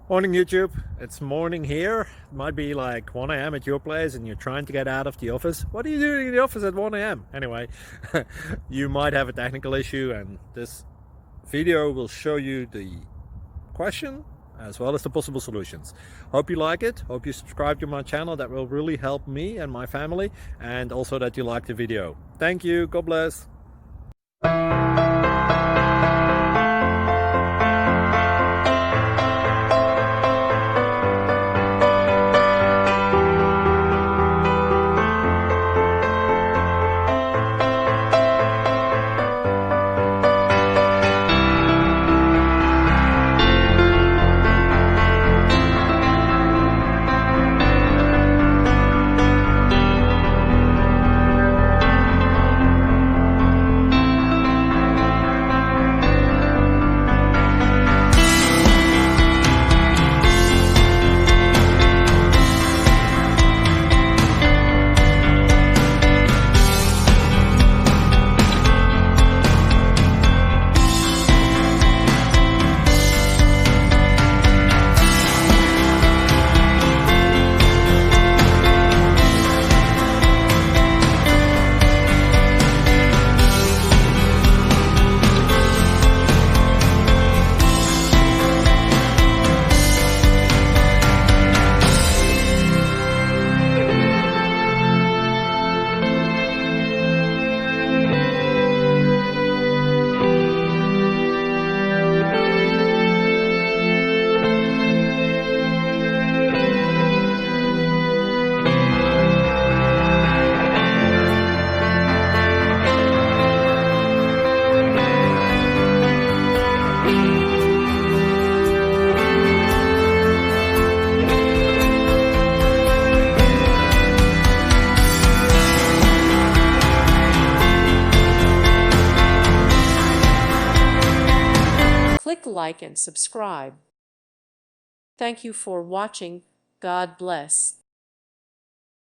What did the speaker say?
Morning YouTube, it's morning here. It might be like 1 a.m. at your place and you're trying to get out of the office. What are you doing in the office at 1 a.m.? Anyway, you might have a technical issue and this video will show you the question as well as the possible solutions. Hope you like it, hope you subscribe to my channel. That will really help me and my family, and also that you like the video. Thank you, God bless. Click like and subscribe. Thank you for watching. God bless.